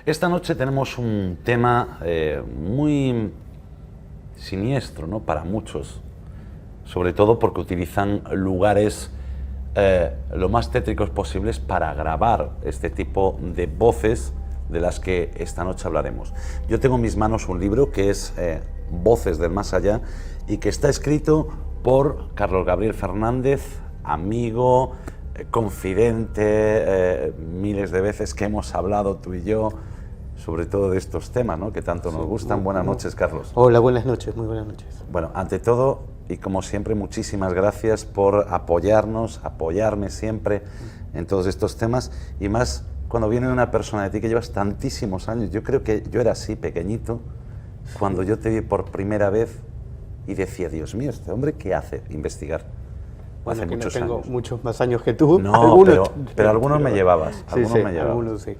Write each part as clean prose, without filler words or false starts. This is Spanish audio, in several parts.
Esta noche tenemos un tema muy siniestro, ¿no?, para muchos, sobre todo porque utilizan lugares lo más tétricos posibles para grabar este tipo de voces de las que esta noche hablaremos. Yo tengo en mis manos un libro que es Voces del Más Allá y que está escrito por Carlos Gabriel Fernández, amigo, confidente, miles de veces que hemos hablado tú y yo, sobre todo de estos temas, ¿no?, que tanto nos gustan. Buenas noches, Carlos. Hola, buenas noches, muy buenas noches. Bueno, ante todo, y como siempre, muchísimas gracias por apoyarnos, apoyarme siempre en todos estos temas, y más cuando viene una persona de ti que llevas tantísimos años. Yo creo que yo era así, pequeñito, cuando yo te vi por primera vez y decía, Dios mío, este hombre, ¿qué hace? Investigar. Bueno, Hace que muchos no tengo años. muchos más años que tú. No, algunos, pero algunos me llevabas. Algunos sí, me llevabas. algunos sí.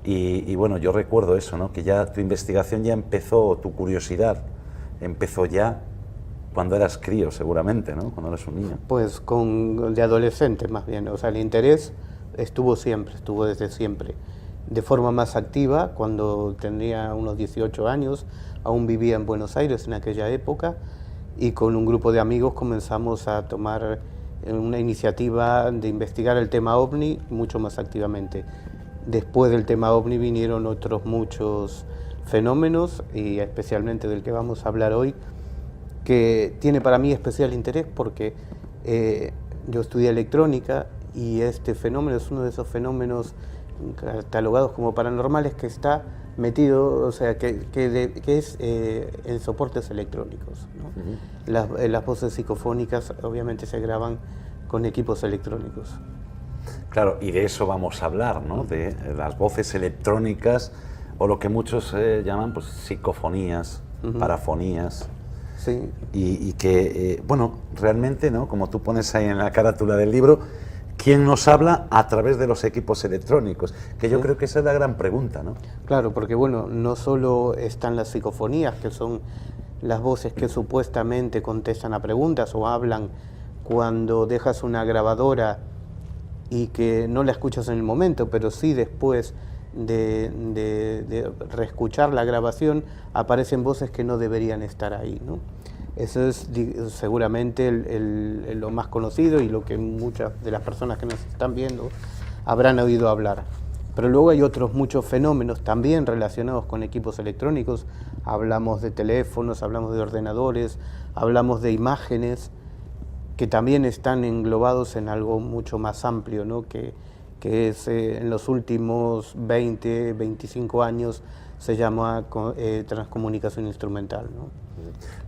Y bueno, yo recuerdo eso, ¿no?, que ya tu investigación ya empezó, tu curiosidad empezó ya cuando eras crío, seguramente, ¿no?, cuando eras un niño. Pues de adolescente más bien, o sea, el interés estuvo desde siempre. De forma más activa, cuando tenía unos 18 años, aún vivía en Buenos Aires en aquella época, y con un grupo de amigos comenzamos a tomar una iniciativa de investigar el tema OVNI mucho más activamente. Después del tema OVNI vinieron otros muchos fenómenos, y especialmente del que vamos a hablar hoy, que tiene para mí especial interés porque yo estudié electrónica y este fenómeno es uno de esos fenómenos catalogados como paranormales que está metido, o sea, que es en soportes electrónicos, ¿no? Las voces psicofónicas obviamente se graban con equipos electrónicos. Claro, y de eso vamos a hablar, ¿no?, de las voces electrónicas, o lo que muchos llaman, pues, psicofonías, parafonías. Sí. Y que, bueno, realmente, ¿no?, como tú pones ahí en la carátula del libro, ¿quién nos habla a través de los equipos electrónicos? Que yo creo que esa es la gran pregunta, ¿no? Claro, porque bueno, no solo están las psicofonías, que son las voces que supuestamente contestan a preguntas o hablan cuando dejas una grabadora y que no la escuchas en el momento, pero sí después de reescuchar la grabación aparecen voces que no deberían estar ahí, ¿no? Eso es seguramente lo más conocido y lo que muchas de las personas que nos están viendo habrán oído hablar. Pero luego hay otros muchos fenómenos también relacionados con equipos electrónicos. Hablamos de teléfonos, hablamos de ordenadores, hablamos de imágenes que también están englobados en algo mucho más amplio, ¿no?, que es en los últimos 20, 25 años se llama transcomunicación instrumental, ¿no?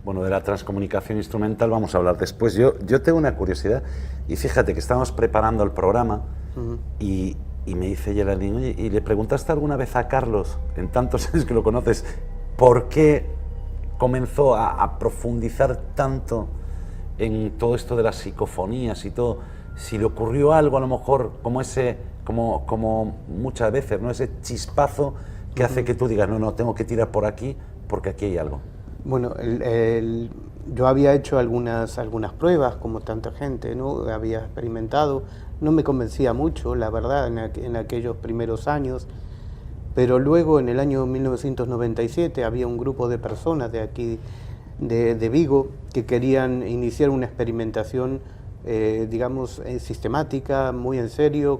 Bueno, de la transcomunicación instrumental vamos a hablar después. Yo tengo una curiosidad, y fíjate que estábamos preparando el programa y me dice Geraldine, oye, ¿y le preguntaste alguna vez a Carlos, en tantos años que lo conoces, por qué comenzó a profundizar tanto en todo esto de las psicofonías y todo? Si le ocurrió algo, a lo mejor, como muchas veces, ¿no?, ese chispazo que hace que tú digas, no, tengo que tirar por aquí porque aquí hay algo. Bueno, yo había hecho algunas pruebas, como tanta gente, ¿no? Había experimentado, no me convencía mucho, la verdad, en aquellos primeros años, pero luego en el año 1997 había un grupo de personas de aquí, de Vigo, que querían iniciar una experimentación, digamos, sistemática, muy en serio,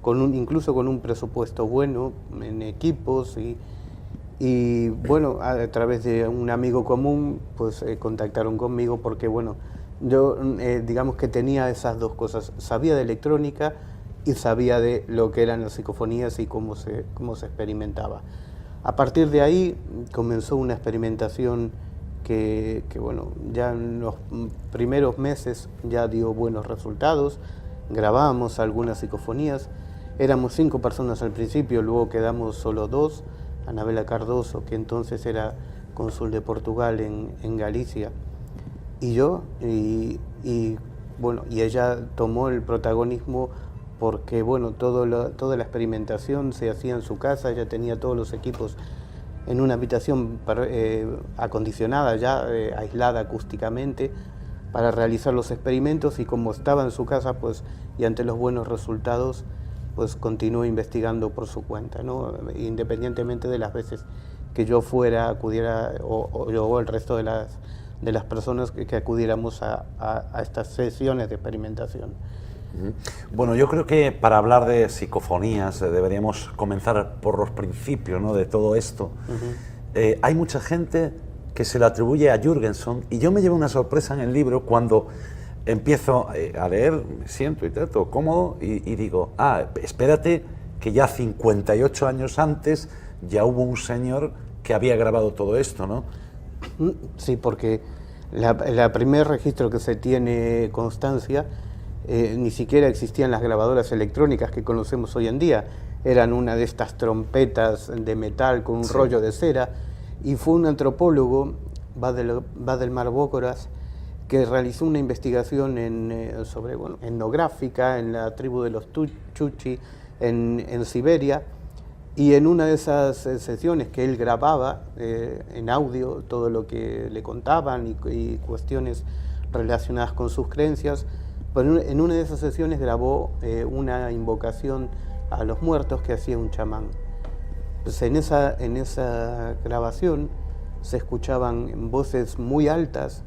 incluso con un presupuesto bueno en equipos y bueno, a través de un amigo común, pues contactaron conmigo porque, bueno, yo digamos que tenía esas dos cosas, sabía de electrónica y sabía de lo que eran las psicofonías y cómo se experimentaba. A partir de ahí comenzó una experimentación que bueno, ya en los primeros meses ya dio buenos resultados, grabábamos algunas psicofonías, éramos 5 personas al principio, luego quedamos solo 2, Anabela Cardoso, que entonces era cónsul de Portugal en Galicia, y yo, y bueno, y ella tomó el protagonismo porque, bueno, toda la experimentación se hacía en su casa, ella tenía todos los equipos en una habitación acondicionada ya, aislada acústicamente, para realizar los experimentos, y como estaba en su casa, pues, y ante los buenos resultados, pues continuó investigando por su cuenta, ¿no? Independientemente de las veces que yo fuera, acudiera, o yo o el resto de las personas que acudiéramos a estas sesiones de experimentación. Bueno, yo creo que para hablar de psicofonías deberíamos comenzar por los principios, ¿no?, de todo esto. Hay mucha gente que se le atribuye a Jürgenson, y yo me llevo una sorpresa en el libro cuando empiezo a leer, me siento y todo cómodo, y digo, espérate, que ya 58 años antes ya hubo un señor que había grabado todo esto, ¿no? Sí, porque la primer registro que se tiene constancia, ni siquiera existían las grabadoras electrónicas que conocemos hoy en día. Eran una de estas trompetas de metal con un rollo de cera, y fue un antropólogo, Valdemar Bogoraz, que realizó una investigación sobre etnográfica en la tribu de los Chuchi en Siberia, y en una de esas sesiones que él grababa en audio todo lo que le contaban y cuestiones relacionadas con sus creencias, pero en una de esas sesiones grabó una invocación a los muertos que hacía un chamán. Pues en esa grabación se escuchaban voces muy altas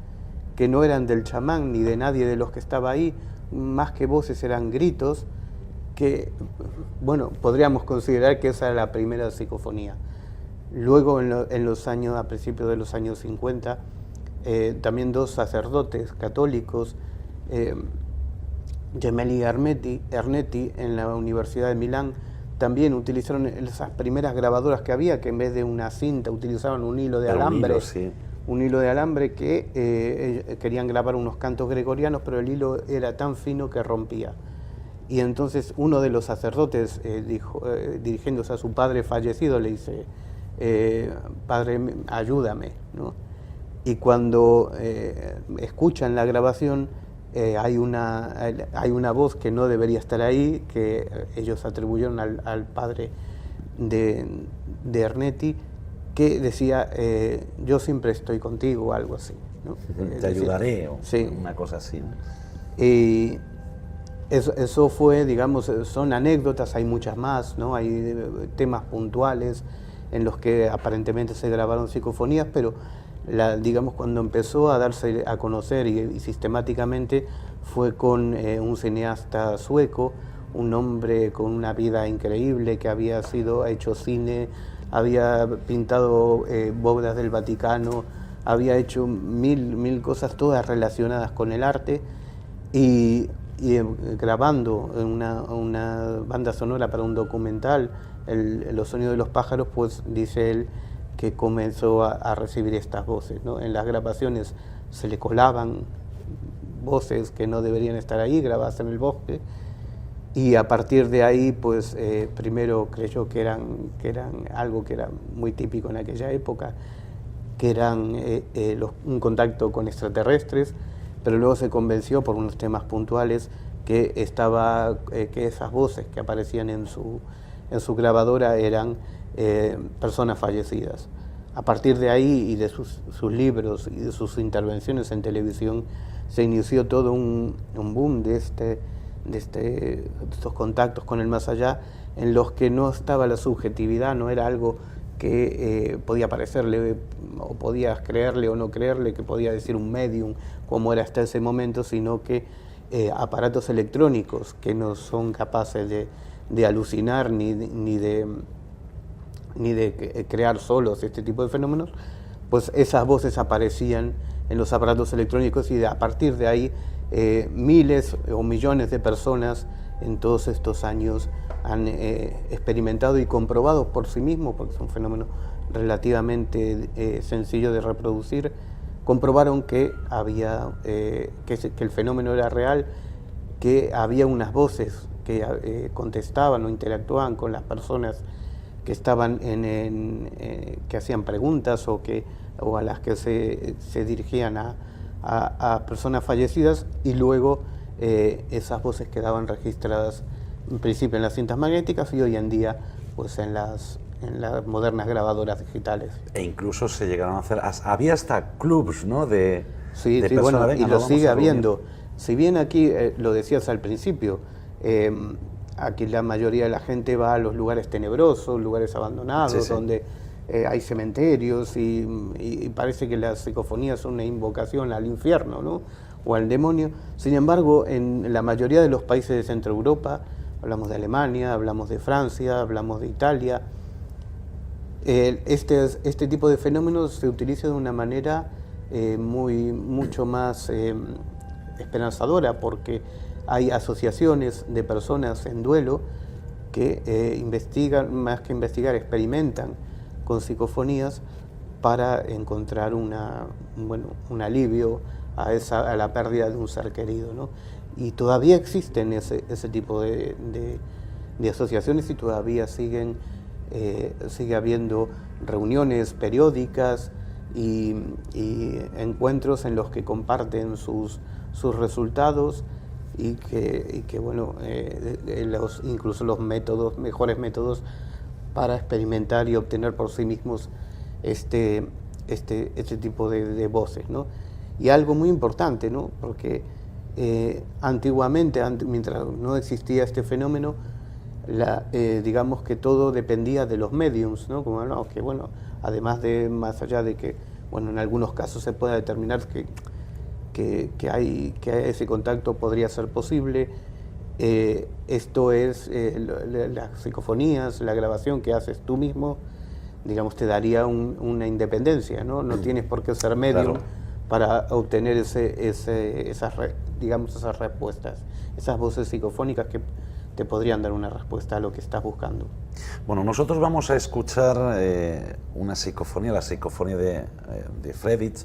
que no eran del chamán ni de nadie de los que estaba ahí, más que voces eran gritos que, bueno, podríamos considerar que esa era la primera psicofonía. Luego, en los años, a principios de los años 50, también dos sacerdotes católicos, Gemelli y Ernetti, en la Universidad de Milán, también utilizaron esas primeras grabadoras que había, que en vez de una cinta utilizaban un hilo de alambre. Un hilo de alambre que querían grabar unos cantos gregorianos, pero el hilo era tan fino que rompía. Y entonces uno de los sacerdotes, dirigiéndose a su padre fallecido, le dice, padre, ayúdame, ¿no? Y cuando escuchan la grabación, hay una voz que no debería estar ahí, que ellos atribuyeron al padre de Ernetti, que decía, yo siempre estoy contigo, o algo así, ¿no? Te ayudaré, o sí, una cosa así, ¿no? Y eso fue, digamos, son anécdotas, hay muchas más, ¿no? Hay temas puntuales en los que aparentemente se grabaron psicofonías, pero digamos, cuando empezó a darse a conocer y sistemáticamente fue con un cineasta sueco, un hombre con una vida increíble que había hecho cine, había pintado bóvedas del Vaticano, había hecho mil cosas, todas relacionadas con el arte, y grabando una banda sonora para un documental, Los sonidos de los pájaros, pues dice él que comenzó a recibir estas voces, ¿no? En las grabaciones se le colaban voces que no deberían estar ahí, grabadas en el bosque, y a partir de ahí, pues primero creyó que eran algo que era muy típico en aquella época, que eran un contacto con extraterrestres, pero luego se convenció por unos temas puntuales que esas voces que aparecían en su grabadora eran personas fallecidas. A partir de ahí y de sus libros y de sus intervenciones en televisión se inició todo un boom de estos contactos con el más allá, en los que no estaba la subjetividad, no era algo que podía parecerle o podías creerle o no creerle, que podía decir un medium como era hasta ese momento, sino que aparatos electrónicos que no son capaces de alucinar ni de crear solos este tipo de fenómenos, pues esas voces aparecían en los aparatos electrónicos, y a partir de ahí miles o millones de personas en todos estos años han experimentado y comprobado por sí mismos, porque es un fenómeno relativamente sencillo de reproducir, comprobaron que el fenómeno era real, que había unas voces que contestaban o interactuaban con las personas que estaban que hacían preguntas o a las que se dirigían a personas fallecidas, y luego esas voces quedaban registradas en principio en las cintas magnéticas y hoy en día pues en las modernas grabadoras digitales. E incluso se llegaron a hacer, había hasta clubs, ¿no? Sí, bueno, y lo sigue habiendo. Si bien aquí, lo decías al principio, aquí la mayoría de la gente va a los lugares tenebrosos, lugares abandonados, Sí, sí. donde hay cementerios y parece que las psicofonías son una invocación al infierno, ¿no? O al demonio. Sin embargo, en la mayoría de los países de Centro Europa, hablamos de Alemania, hablamos de Francia, hablamos de Italia, este tipo de fenómenos se utiliza de una manera mucho más esperanzadora, porque hay asociaciones de personas en duelo que investigan, más que investigar, experimentan con psicofonías para encontrar un alivio a la pérdida de un ser querido, ¿no? Y todavía existen ese tipo de asociaciones y todavía sigue habiendo reuniones periódicas y encuentros en los que comparten sus resultados y que bueno, incluso los mejores métodos para experimentar y obtener por sí mismos este tipo de voces, ¿no? Y algo muy importante, ¿no? Porque antiguamente, mientras no existía este fenómeno, digamos que todo dependía de los mediums, ¿no? Como hablamos, que bueno, además de, más allá de que, bueno, en algunos casos se pueda determinar que ese contacto podría ser posible, esto es las psicofonías, la grabación que haces tú mismo, digamos, te daría una independencia, ¿no? No tienes por qué ser medium, claro, para obtener esas respuestas, esas voces psicofónicas que te podrían dar una respuesta a lo que estás buscando. Bueno, nosotros vamos a escuchar una psicofonía, la psicofonía de Friedrich,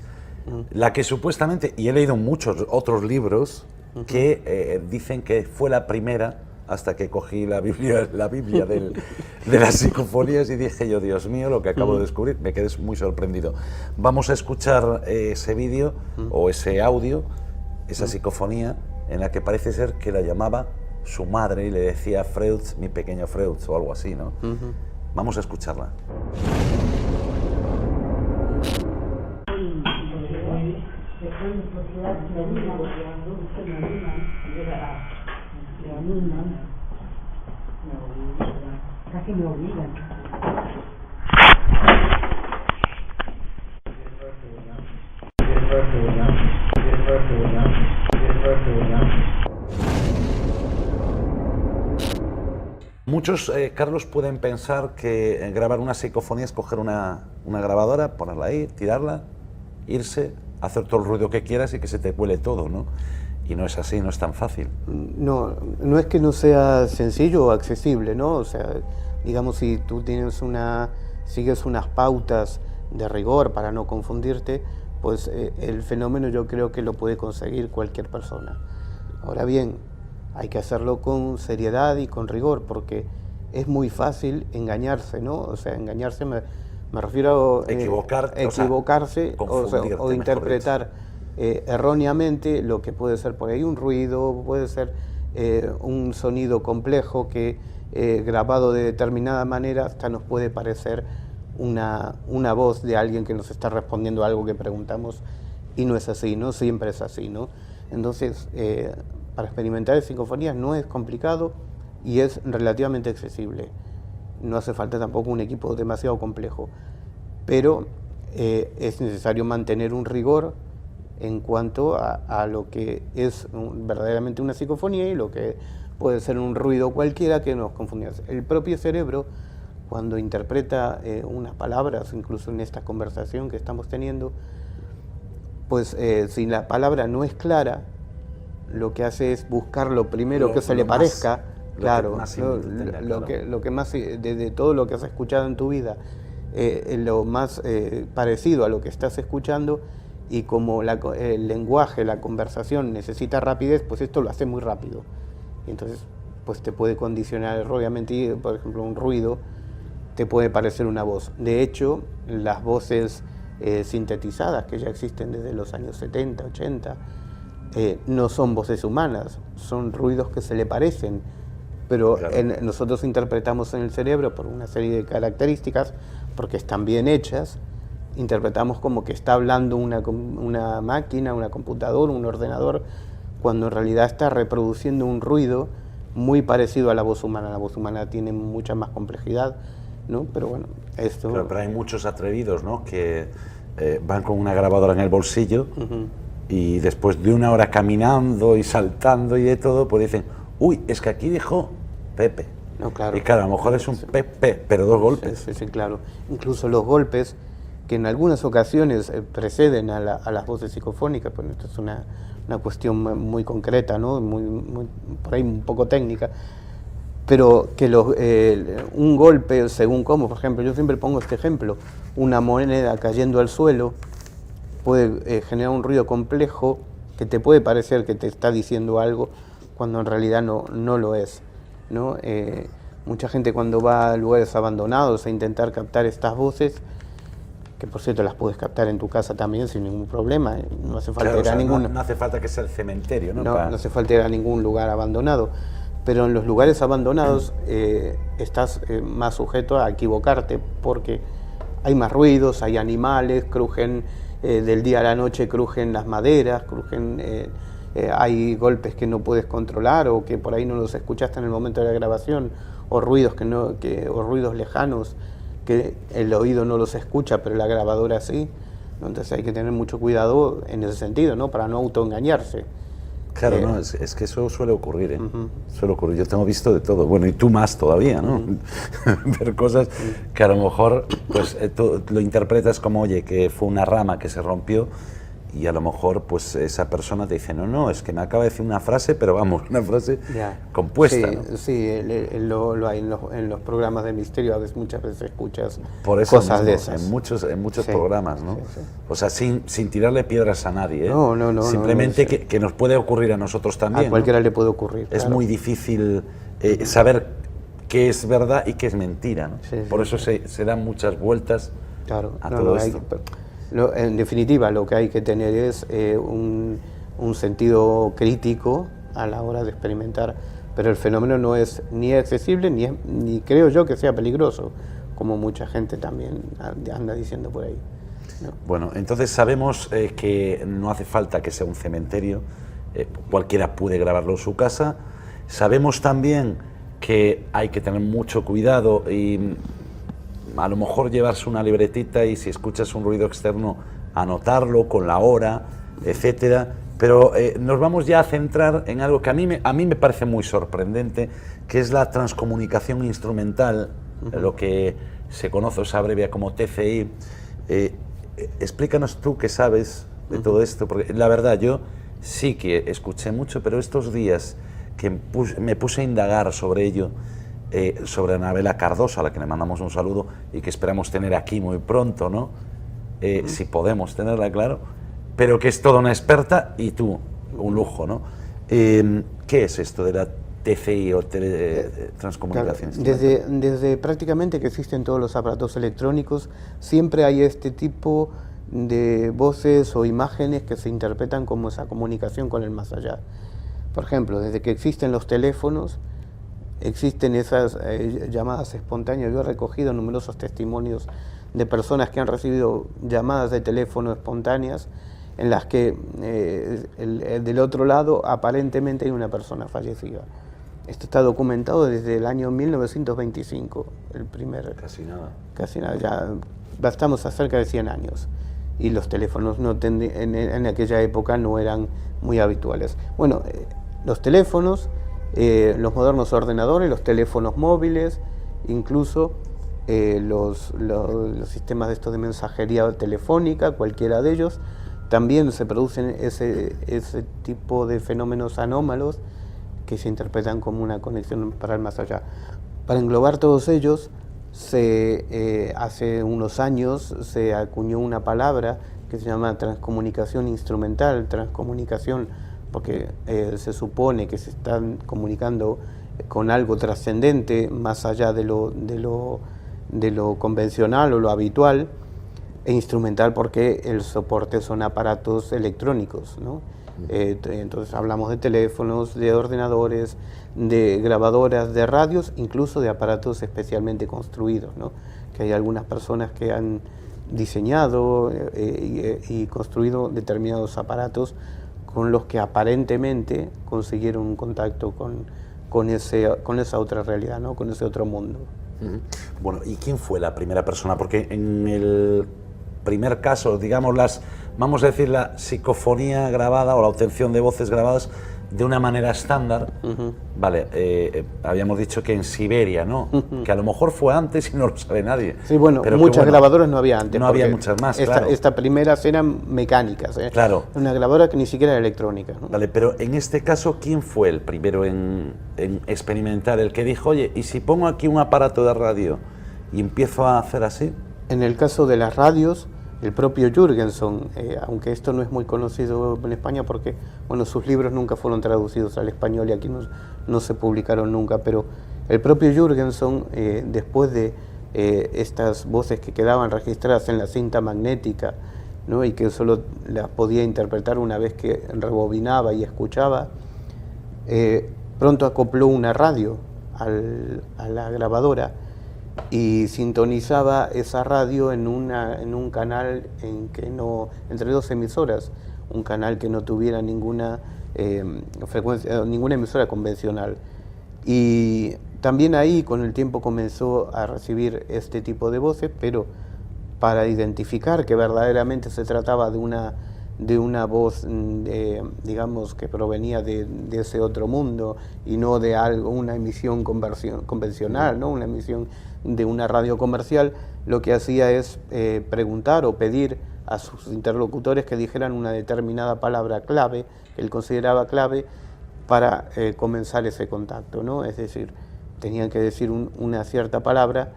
la que supuestamente, y he leído muchos otros libros que dicen que fue la primera, hasta que cogí la Biblia de las psicofonías y dije yo, Dios mío, lo que acabo de descubrir, me quedé muy sorprendido. Vamos a escuchar ese vídeo o ese audio, esa psicofonía, en la que parece ser que la llamaba su madre y le decía Freud, mi pequeño Freud, o algo así, ¿no? Vamos a escucharla. Casi me obligan. Muchos, Carlos, pueden pensar que grabar una psicofonía es coger una grabadora, ponerla ahí, tirarla, irse, hacer todo el ruido que quieras y que se te cuele todo, ¿no? Y no es así, no es tan fácil. No es que no sea sencillo o accesible, ¿no? O sea, digamos, si tú sigues unas pautas de rigor para no confundirte, pues el fenómeno yo creo que lo puede conseguir cualquier persona. Ahora bien, hay que hacerlo con seriedad y con rigor, porque es muy fácil engañarse, ¿no? O sea, engañarse me refiero a equivocarse o interpretar erróneamente lo que puede ser por ahí un ruido, puede ser un sonido complejo que grabado de determinada manera hasta nos puede parecer una voz de alguien que nos está respondiendo a algo que preguntamos, y no es así, no siempre es así, ¿no? Entonces, para experimentar psicofonías no es complicado y es relativamente accesible. No hace falta tampoco un equipo demasiado complejo, pero es necesario mantener un rigor en cuanto a lo que es verdaderamente una psicofonía y lo que puede ser un ruido cualquiera que nos confunda. El propio cerebro, cuando interpreta unas palabras, incluso en esta conversación que estamos teniendo, pues si la palabra no es clara, lo que hace es buscar lo primero que se le parezca, claro, lo que más, de todo lo que has escuchado en tu vida, lo más parecido a lo que estás escuchando. Y como el lenguaje, la conversación necesita rapidez, pues esto lo hace muy rápido. Y entonces, pues te puede condicionar, obviamente, por ejemplo, un ruido te puede parecer una voz. De hecho, las voces sintetizadas, que ya existen desde los años 70, 80, no son voces humanas, son ruidos que se le parecen. Pero claro, nosotros interpretamos en el cerebro por una serie de características, porque están bien hechas, interpretamos como que está hablando una máquina, una computadora, un ordenador, cuando en realidad está reproduciendo un ruido muy parecido a la voz humana. La voz humana tiene mucha más complejidad, ¿no? Pero bueno, esto... Pero hay muchos atrevidos, ¿no? Que van con una grabadora en el bolsillo y después de una hora caminando y saltando y de todo, pues dicen, uy, es que aquí dijo Pepe. No, claro. Y claro, a lo mejor es un Pepe, pero 2 golpes. Sí, claro. Incluso los golpes, que en algunas ocasiones preceden a las voces psicofónicas, pues esto es una cuestión muy concreta, ¿no? Por ahí un poco técnica, pero que un golpe, según cómo, por ejemplo, yo siempre pongo este ejemplo, una moneda cayendo al suelo puede generar un ruido complejo que te puede parecer que te está diciendo algo, cuando en realidad no lo es, ¿no? Mucha gente cuando va a lugares abandonados a intentar captar estas voces, que por cierto las puedes captar en tu casa también sin ningún problema, no hace falta ir a ningún... No hace falta que sea el cementerio, ¿no? No hace falta ir a ningún lugar abandonado, pero en los lugares abandonados estás más sujeto a equivocarte, porque hay más ruidos, hay animales, crujen del día a la noche, crujen las maderas, hay golpes que no puedes controlar o que por ahí no los escuchaste en el momento de la grabación, o ruidos o ruidos lejanos que el oído no los escucha, pero la grabadora sí. Entonces hay que tener mucho cuidado en ese sentido, ¿no? Para no autoengañarse. Claro, no, es que eso suele ocurrir, ¿eh? Suele ocurrir. Yo tengo visto de todo. Bueno, y tú más todavía, ¿no? Ver cosas que a lo mejor pues, tú lo interpretas como, oye, que fue una rama que se rompió, y a lo mejor pues esa persona te dice, no, es que me acaba de decir una frase, pero vamos, una frase compuesta, sí, ¿no? Sí, lo hay en los programas de misterio, muchas veces escuchas por eso cosas mismo, de esas. En muchos Sí, programas, ¿no? sí. O sea, sin tirarle piedras a nadie, ¿eh? No. Simplemente Sí. que nos puede ocurrir a nosotros también. A cualquiera, ¿no? le puede ocurrir. Es claro. muy difícil saber qué es verdad y qué es mentira, ¿no? Sí, por eso se dan muchas vueltas a todo esto. En definitiva, lo que hay que tener es un sentido crítico a la hora de experimentar, pero el fenómeno no es ni accesible ni creo yo que sea peligroso, como mucha gente también anda diciendo por ahí, ¿no? Bueno, entonces sabemos que no hace falta que sea un cementerio, cualquiera puede grabarlo en su casa. Sabemos también que hay que tener mucho cuidado y a lo mejor llevarse una libretita y si escuchas un ruido externo, anotarlo con la hora, etcétera. Pero nos vamos ya a centrar en algo que a mí me parece muy sorprendente, que es la transcomunicación instrumental, lo que se conoce o se abrevia como TCI. Explícanos tú qué sabes de todo esto, porque la verdad yo sí que escuché mucho, pero estos días que me puse a indagar sobre ello, sobre Anabela Cardoso, a la que le mandamos un saludo y que esperamos tener aquí muy pronto, ¿no? Si podemos tenerla, claro, pero que es toda una experta y tú, un lujo, ¿no? ¿Qué es esto de la TCI o transcomunicación? Claro, desde prácticamente que existen todos los aparatos electrónicos, siempre hay este tipo de voces o imágenes que se interpretan como esa comunicación con el más allá. Por ejemplo, desde que existen los teléfonos, existen esas llamadas espontáneas. Yo he recogido numerosos testimonios de personas que han recibido llamadas de teléfono espontáneas en las que del otro lado aparentemente hay una persona fallecida. Esto está documentado desde el año 1925, el primer... Casi nada, ya estamos a cerca de 100 años. Y los teléfonos en aquella época no eran muy habituales. Bueno, los teléfonos, los modernos ordenadores, los teléfonos móviles, incluso los sistemas de estos de mensajería telefónica, cualquiera de ellos, también se producen ese tipo de fenómenos anómalos que se interpretan como una conexión para el más allá. Para englobar todos ellos, hace unos años se acuñó una palabra que se llama transcomunicación instrumental, transcomunicación porque se supone que se están comunicando con algo trascendente más allá de lo convencional o lo habitual, e instrumental porque el soporte son aparatos electrónicos, ¿no? Entonces hablamos de teléfonos, de ordenadores, de grabadoras, de radios, incluso de aparatos especialmente construidos, ¿no? Que hay algunas personas que han diseñado y construido determinados aparatos con los que aparentemente consiguieron un contacto con esa otra realidad, ¿no? Con ese otro mundo. Bueno, ¿y quién fue la primera persona? Porque en el primer caso, digamos, vamos a decir, la psicofonía grabada o la obtención de voces grabadas de una manera estándar, vale, habíamos dicho que en Siberia, ¿no? Que a lo mejor fue antes y no lo sabe nadie. Sí, bueno, pero muchas grabadoras no había antes. No había muchas más, claro. Esta primeras eran mecánicas, ¿eh? Claro. Una grabadora que ni siquiera era electrónica, ¿no? Vale, pero en este caso, ¿quién fue el primero en experimentar? El que dijo, oye, ¿y si pongo aquí un aparato de radio y empiezo a hacer así? En el caso de las radios, el propio Jürgenson, aunque esto no es muy conocido en España porque, bueno, sus libros nunca fueron traducidos al español y aquí no se publicaron nunca, pero el propio Jürgenson, después de estas voces que quedaban registradas en la cinta magnética, ¿no? Y que solo las podía interpretar una vez que rebobinaba y escuchaba, pronto acopló una radio a la grabadora y sintonizaba esa radio en un canal entre dos emisoras, un canal que no tuviera ninguna frecuencia, ninguna emisora convencional. Y también ahí con el tiempo comenzó a recibir este tipo de voces, pero para identificar que verdaderamente se trataba de una voz, digamos, que provenía de ese otro mundo y no de una emisión convencional, ¿no? Una emisión de una radio comercial, lo que hacía es preguntar o pedir a sus interlocutores que dijeran una determinada palabra clave, que él consideraba clave, para comenzar ese contacto, ¿no? Es decir, tenían que decir una cierta palabra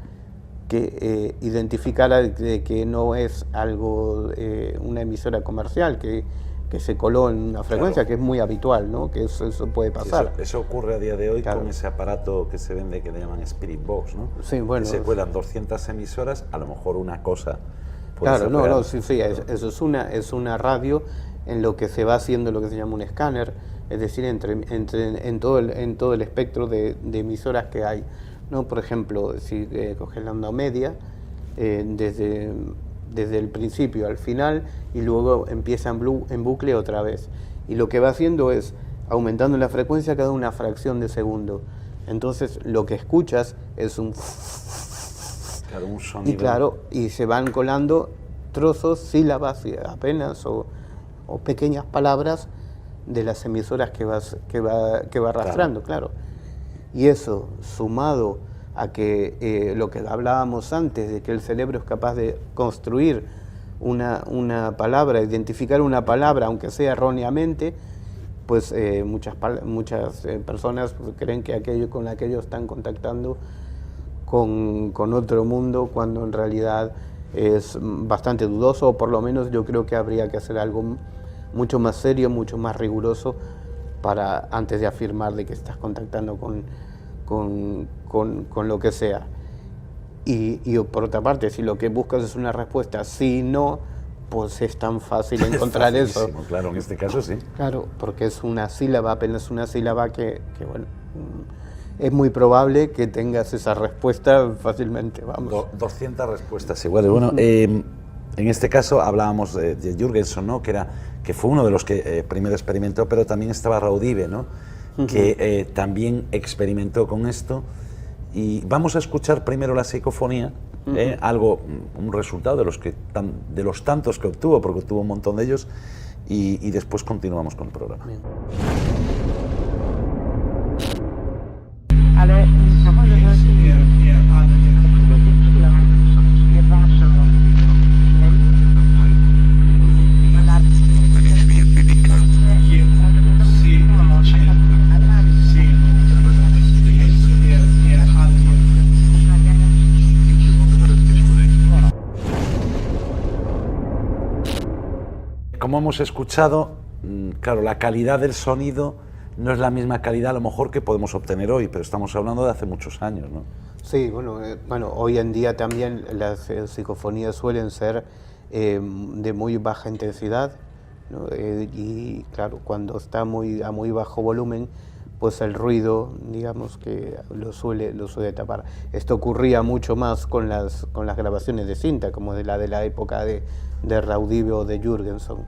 que identificara de que no es algo, una emisora comercial que se coló en una frecuencia, claro, que es muy habitual, ¿no? Que eso puede pasar. Eso ocurre a día de hoy, claro, con ese aparato que se vende que le llaman Spirit Box, ¿no? Sí, bueno. Que se cuelan 200 emisoras, a lo mejor una cosa puede claro, ser no, real. no, sí, eso es una radio en lo que se va haciendo lo que se llama un escáner, es decir, en todo el espectro de emisoras que hay, ¿no? Por ejemplo, si coges la onda media, desde el principio al final, y luego empieza en bucle otra vez. Y lo que va haciendo es aumentando la frecuencia cada una fracción de segundo. Entonces lo que escuchas es un sonido. Y claro, y se van colando trozos, sílabas apenas o pequeñas palabras de las emisoras que va arrastrando, claro. Y eso, sumado a que lo que hablábamos antes, de que el cerebro es capaz de construir una palabra, identificar una palabra, aunque sea erróneamente, pues muchas personas creen que con aquello están contactando con otro mundo, cuando en realidad es bastante dudoso, o por lo menos yo creo que habría que hacer algo mucho más serio, mucho más riguroso, antes de afirmar de que estás contactando con lo que sea. Y por otra parte, si lo que buscas es una respuesta sí, no, pues es tan fácil encontrar eso. Claro, en este caso sí. Claro, porque es una sílaba, apenas una sílaba que bueno, es muy probable que tengas esa respuesta fácilmente, vamos. 200 respuestas iguales. Bueno, en este caso hablábamos de Jürgenson, ¿no? Que fue uno de los que primero experimentó, pero también estaba Raudive, ¿no? Que también experimentó con esto. Y vamos a escuchar primero la psicofonía, un resultado de los tantos que obtuvo, porque obtuvo un montón de ellos, y después continuamos con el programa. Bien. Ale powoli Como hemos escuchado, claro, la calidad del sonido no es la misma calidad a lo mejor que podemos obtener hoy, pero estamos hablando de hace muchos años, ¿no? Sí, bueno, hoy en día también las psicofonías suelen ser de muy baja intensidad, ¿no? Y claro, cuando está a muy bajo volumen, pues el ruido, digamos, que lo suele tapar. Esto ocurría mucho más con las grabaciones de cinta, como de la época de Raudive o de Jürgenson,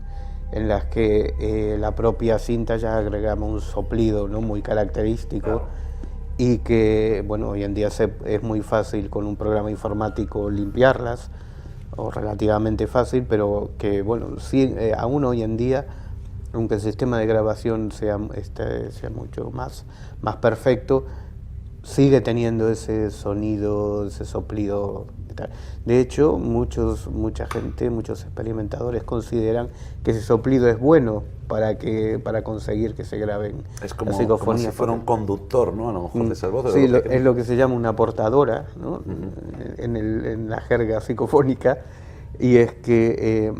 en las que la propia cinta ya agregaba un soplido, ¿no? Muy característico, claro, y que, bueno, hoy en día es muy fácil con un programa informático limpiarlas, o relativamente fácil, pero que, bueno, sí, aún hoy en día, aunque el sistema de grabación sea mucho más perfecto, sigue teniendo ese sonido, ese soplido. De hecho, mucha gente, muchos experimentadores consideran que ese soplido es bueno para conseguir que se graben es las como psicofonías. si fuera un conductor, ¿no? A lo mejor de esa voz. Sí, es lo que se llama una portadora, ¿no? En la jerga psicofónica, y es que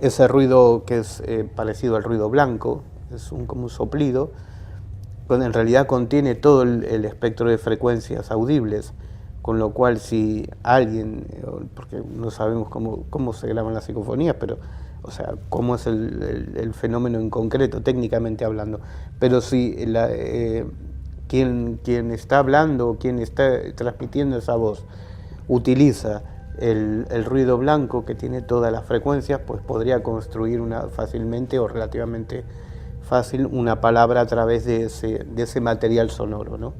ese ruido que es parecido al ruido blanco, es como un soplido, pues en realidad contiene todo el espectro de frecuencias audibles, con lo cual si alguien, porque no sabemos cómo se graban las psicofonías, pero, o sea, cómo es el fenómeno en concreto, técnicamente hablando, pero si quien está hablando, quien está transmitiendo esa voz, utiliza el ruido blanco que tiene todas las frecuencias, pues podría construir fácilmente o relativamente fácil una palabra a través de ese material sonoro, ¿no?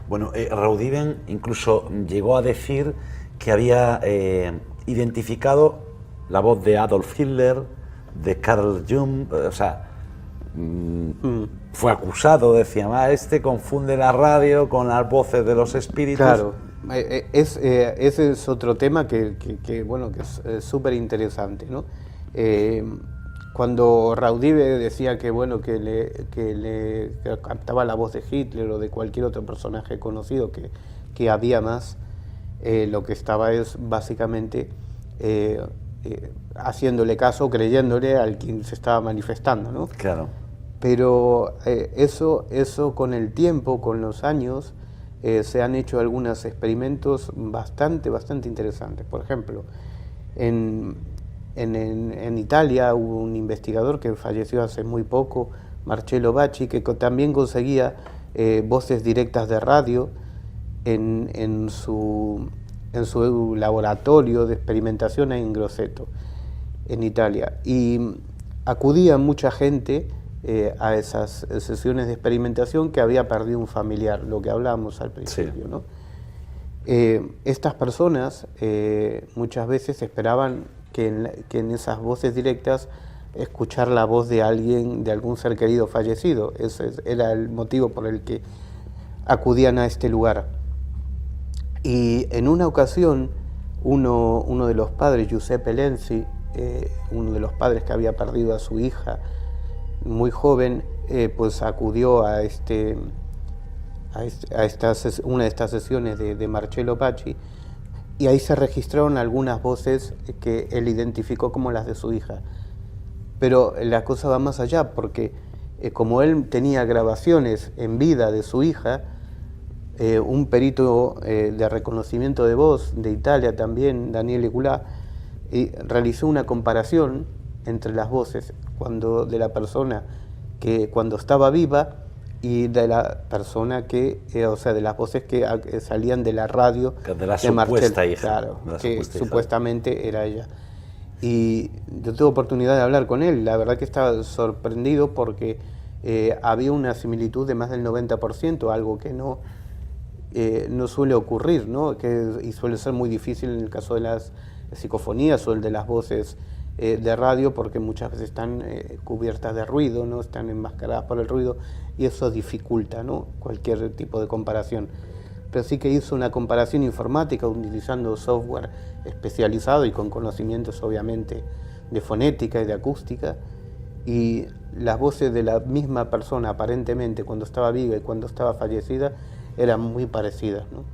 Bueno, Raudiven incluso llegó a decir que había identificado la voz de Adolf Hitler, de Carl Jung, o sea, fue acusado, decía, este confunde la radio con las voces de los espíritus. Claro, ese es otro tema que es súper interesante, ¿no? Cuando Raudive decía que le captaba la voz de Hitler o de cualquier otro personaje conocido, que había más, lo que estaba es básicamente haciéndole caso, creyéndole al quien se estaba manifestando, ¿no? Claro. Pero eso con el tiempo, con los años, se han hecho algunos experimentos bastante interesantes. Por ejemplo, en Italia hubo un investigador que falleció hace muy poco, Marcello Bacci, que también conseguía voces directas de radio en su laboratorio de experimentación en Grosseto, en Italia. Y acudía mucha gente a esas sesiones de experimentación que había perdido un familiar, lo que hablábamos al principio, sí, ¿no? Estas personas muchas veces esperaban que en esas voces directas escuchar la voz de alguien, de algún ser querido fallecido. Ese era el motivo por el que acudían a este lugar. Y en una ocasión, uno de los padres, Giuseppe Lenzi, uno de los padres que había perdido a su hija muy joven, pues acudió a una de estas sesiones de Marcello Bacci, y ahí se registraron algunas voces que él identificó como las de su hija. Pero la cosa va más allá, porque como él tenía grabaciones en vida de su hija, un perito de reconocimiento de voz de Italia también, Daniele Gulà, realizó una comparación entre las voces de la persona que cuando estaba viva y de la persona o sea, de las voces que salían de la radio de la supuesta hija. Claro, que supuestamente era ella. Y yo tuve oportunidad de hablar con él, la verdad que estaba sorprendido porque había una similitud de más del 90%, algo que no suele ocurrir, ¿no? Y suele ser muy difícil en el caso de las psicofonías o el de las voces de radio, porque muchas veces están cubiertas de ruido, ¿no? Están enmascaradas por el ruido, y eso dificulta, ¿no?, cualquier tipo de comparación. Pero sí que hizo una comparación informática utilizando software especializado y con conocimientos obviamente de fonética y de acústica, y las voces de la misma persona aparentemente cuando estaba viva y cuando estaba fallecida eran muy parecidas, ¿no?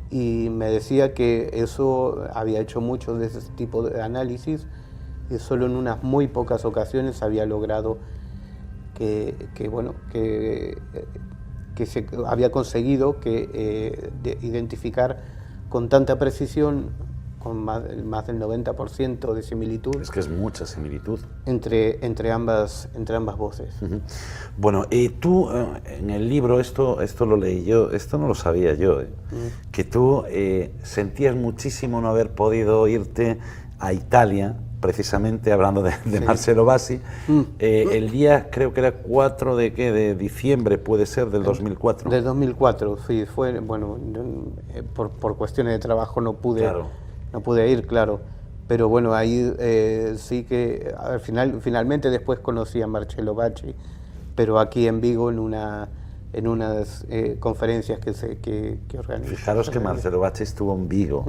Y me decía que eso había hecho mucho de ese tipo de análisis y solo en unas muy pocas ocasiones había logrado que se había conseguido identificar con tanta precisión, con más del 90% de similitud. Es que es mucha similitud. Entre ambas voces. Uh-huh. Bueno, tú en el libro, esto lo leí yo, esto no lo sabía yo, que tú sentías muchísimo no haber podido irte a Italia precisamente hablando de Marcelo Bassi, el día creo que era 4 de diciembre, puede ser, del 2004. Del 2004, sí, fue, bueno, por cuestiones de trabajo no pude ir, claro. Pero bueno, ahí sí que al finalmente después conocí a Marcelo Bassi, pero aquí en Vigo en unas conferencias que organizó. Fijaros que Marcelo Bassi estuvo en Vigo,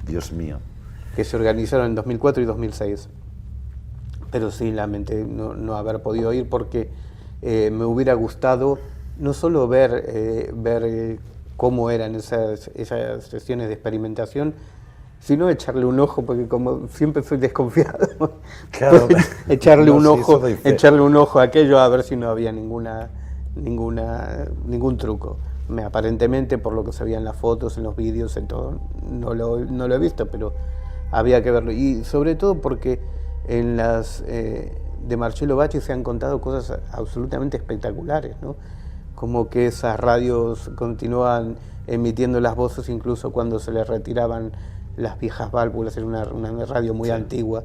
Dios mío. Que se organizaron en 2004 y 2006. Pero sí, lamenté no haber podido ir porque me hubiera gustado no solo ver cómo eran esas sesiones de experimentación, sino echarle un ojo, porque como siempre soy desconfiado, Claro. echarle un ojo a aquello a ver si no había ningún truco. Aparentemente, por lo que se veía en las fotos, en los vídeos, en todo, no lo he visto, pero había que verlo. Y sobre todo porque en las de Marcelo Bassi se han contado cosas absolutamente espectaculares, ¿no? Como que esas radios continuaban emitiendo las voces incluso cuando se les retiraban las viejas válvulas, era una radio muy antigua,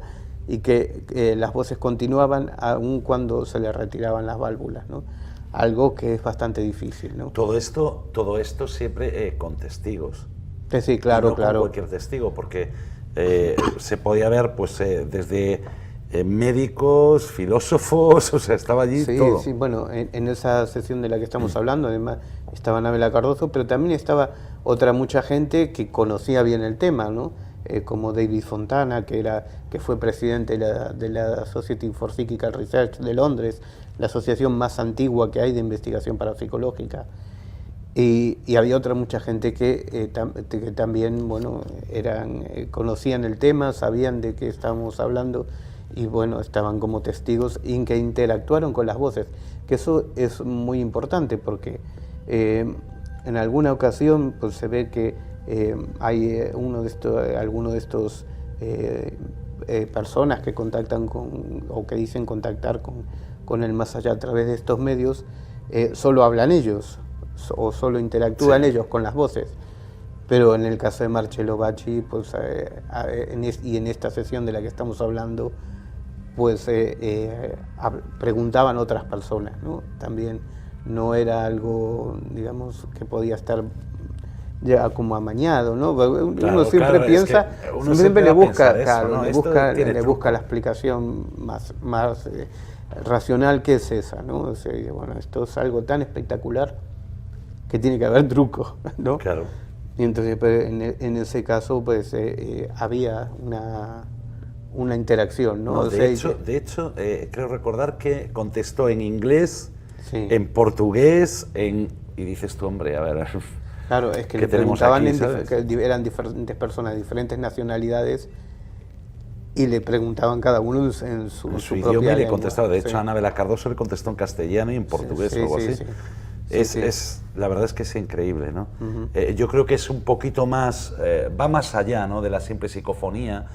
y que las voces continuaban aun cuando se les retiraban las válvulas, ¿no? Algo que es bastante difícil, ¿no? Todo esto siempre con testigos. Sí, claro, no claro. Con cualquier testigo, porque se podía ver pues desde médicos, filósofos, o sea, estaba allí todo. Sí, bueno, en esa sesión de la que estamos hablando, además estaba Anabela Cardoso, pero también estaba mucha gente que conocía bien el tema, ¿no? Como David Fontana, que fue presidente de la Society for Psychical Research de Londres, la asociación más antigua que hay de investigación parapsicológica. Y había mucha gente que también, bueno, conocían el tema, sabían de qué estábamos hablando, y bueno, estaban como testigos y que interactuaron con las voces, que eso es muy importante porque en alguna ocasión pues se ve que hay alguno de estos personas que contactan o que dicen contactar con el más allá a través de estos medios, solo hablan ellos o solo interactúan ellos con las voces. Pero en el caso de Marcelo Bassi, pues, y en esta sesión de la que estamos hablando, pues preguntaban otras personas, ¿no? También no era algo, digamos, que podía estar ya como amañado, ¿no? Uno siempre piensa, uno siempre le busca, le busca la explicación más racional que es esa, ¿no? O sea, bueno, esto es algo tan espectacular que tiene que haber truco, ¿no? Claro. Y entonces en ese caso pues había una interacción, ¿no? No, de hecho, creo recordar que contestó en inglés, en portugués, y dices tú, hombre, a ver... Claro, es que le preguntaban que eran diferentes personas de diferentes nacionalidades y le preguntaban cada uno en su idioma propia y le lengua. contestaba. De hecho, Anabela Cardoso le contestó en castellano y en portugués o algo así. La verdad es que es increíble, ¿no? Yo creo que es un poquito más, va más allá, ¿no?, de la simple psicofonía,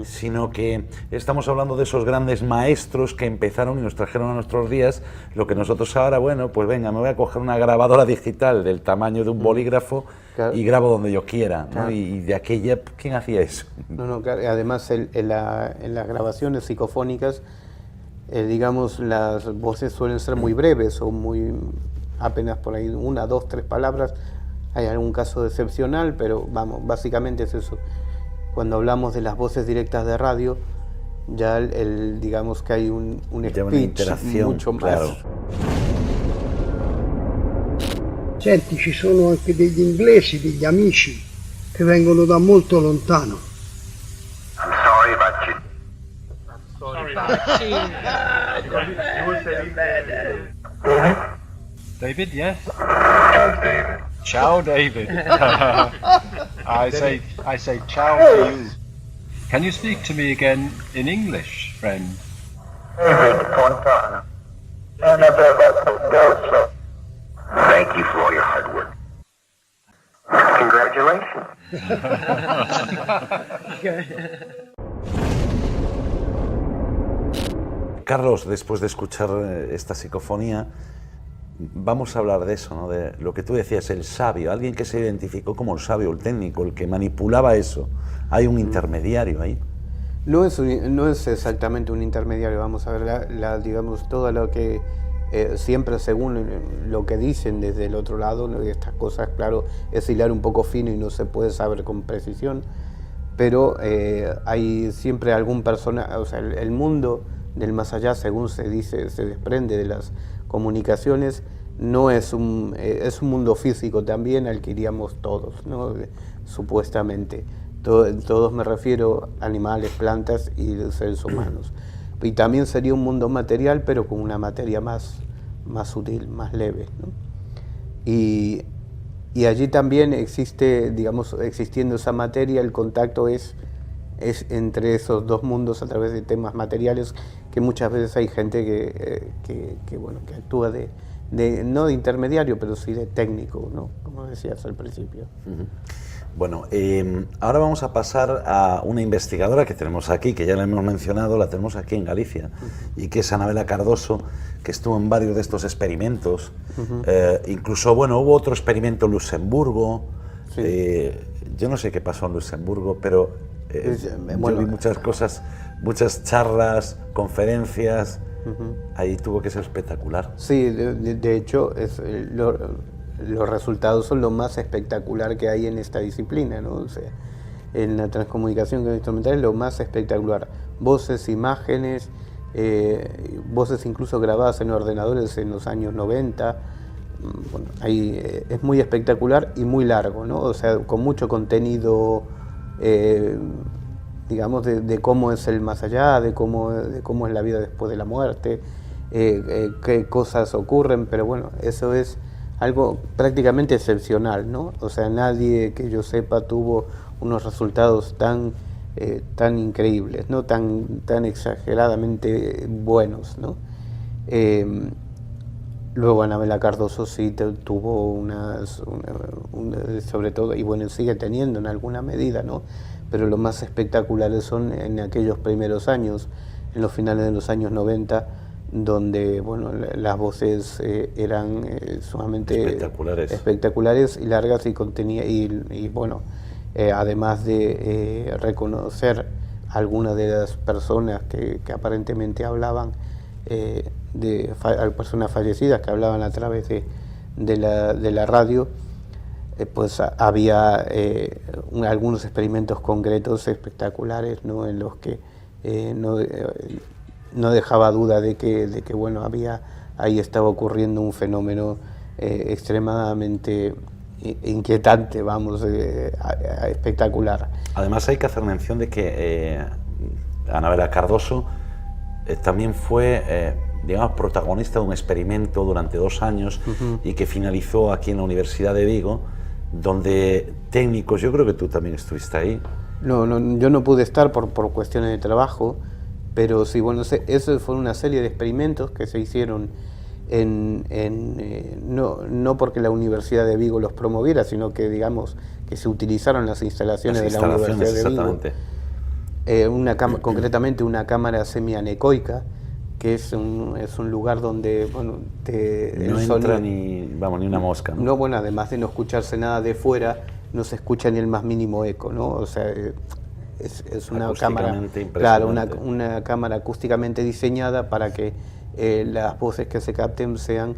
sino que estamos hablando de esos grandes maestros que empezaron y nos trajeron a nuestros días lo que nosotros ahora, bueno, pues venga, me voy a coger una grabadora digital del tamaño de un bolígrafo y grabo donde yo quiera, ¿no? Y de aquella, ¿quién hacía eso? No, además en las grabaciones psicofónicas, digamos, las voces suelen ser muy breves o muy... apenas por ahí 1, 2, 3 palabras. Hay algún caso excepcional, pero vamos, básicamente es eso. Cuando hablamos de las voces directas de radio, ya digamos que hay un speech mucho más. Claro. Senti, ci sono anche degli inglesi, degli amici che vengono da molto lontano. I'm sorry about you. David, yes? David. Ciao, David. I say ciao to you. Can you speak to me again in English, friend? David Fontana. Thank you for all your hard work. Congratulations. Carlos, después de escuchar esta psicofonía, vamos a hablar de eso, ¿no? De lo que tú decías, el sabio, alguien que se identificó como el sabio, el técnico, el que manipulaba eso. Hay un intermediario ahí. No es exactamente un intermediario, vamos a ver, digamos, todo lo que siempre según lo que dicen desde el otro lado, ¿no? Estas cosas, claro, es hilar un poco fino y no se puede saber con precisión, pero hay siempre algún personaje, o sea, el mundo del más allá, según se dice, se desprende de las comunicaciones, no es es un mundo físico también al que iríamos todos, ¿no? Supuestamente. Todos me refiero a animales, plantas y seres humanos. Y también sería un mundo material, pero con una materia más sutil, más leve, ¿no? Y allí también existe, digamos, existiendo esa materia, el contacto es entre esos dos mundos a través de temas materiales, que muchas veces hay gente que bueno, que actúa no de intermediario, pero sí de técnico, ¿no? Como decías al principio. Uh-huh. Bueno, ahora vamos a pasar a una investigadora que tenemos aquí, que ya la hemos mencionado, la tenemos aquí en Galicia, y que es Anabela Cardoso, que estuvo en varios de estos experimentos. Incluso, bueno, hubo otro experimento en Luxemburgo. Sí. Yo no sé qué pasó en Luxemburgo, pero yo vi muchas cosas, muchas charlas, conferencias. Ahí tuvo que ser espectacular. Sí, de hecho, los resultados son lo más espectacular que hay en esta disciplina, ¿no? O sea, en la transcomunicación instrumental es lo más espectacular. Voces, imágenes, voces incluso grabadas en ordenadores en los años 90. Bueno, ahí es muy espectacular y muy largo, ¿no? O sea, con mucho contenido, digamos, de cómo es el más allá, de cómo es la vida después de la muerte, qué cosas ocurren, pero bueno, eso es algo prácticamente excepcional, ¿no? O sea, nadie que yo sepa tuvo unos resultados tan increíbles, ¿no? Tan exageradamente buenos, ¿no? Luego Anabela Cardoso sí tuvo sobre todo, y bueno, sigue teniendo en alguna medida, ¿no? Pero lo más espectaculares son en aquellos primeros años, en los finales de los años 90, donde bueno, las voces eran sumamente espectaculares y largas y bueno, además de reconocer algunas de las personas que aparentemente hablaban, personas fallecidas que hablaban a través de la radio, pues había algunos experimentos concretos espectaculares, ¿no? En los que no dejaba duda de que bueno, ahí estaba ocurriendo un fenómeno extremadamente inquietante, vamos, espectacular. Además hay que hacer mención de que Anabela Cardoso también fue, digamos, protagonista de un experimento durante 2 años y que finalizó aquí en la Universidad de Vigo, donde técnicos, yo creo que tú también estuviste ahí. No, yo no pude estar por cuestiones de trabajo, pero sí, bueno, eso fue una serie de experimentos que se hicieron no porque la Universidad de Vigo los promoviera, sino que, digamos, que se utilizaron las instalaciones de la Universidad de Vigo. Concretamente una cámara semianecoica, que es un lugar donde, bueno, no entra ni una mosca, ¿no? No, bueno, además de no escucharse nada de fuera, no se escucha ni el más mínimo eco, ¿no? O sea, es una cámara, claro, una cámara acústicamente diseñada para que las voces que se capten sean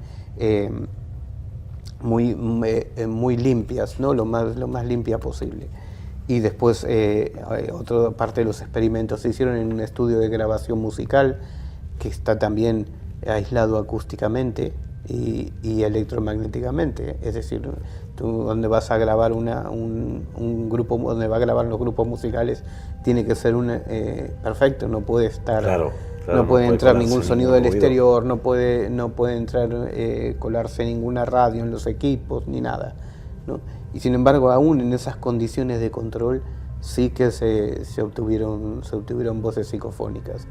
muy limpias, ¿no? Lo más limpia posible. Y después otra parte de los experimentos se hicieron en un estudio de grabación musical que está también aislado acústicamente y electromagnéticamente, es decir, tú donde vas a grabar un grupo, donde va a grabar los grupos musicales, tiene que ser perfecto, no puede estar, no puede entrar ningún sonido del exterior, no puede entrar, colarse ninguna radio en los equipos ni nada, ¿no? Y sin embargo, aún en esas condiciones de control sí que se obtuvieron voces psicofónicas.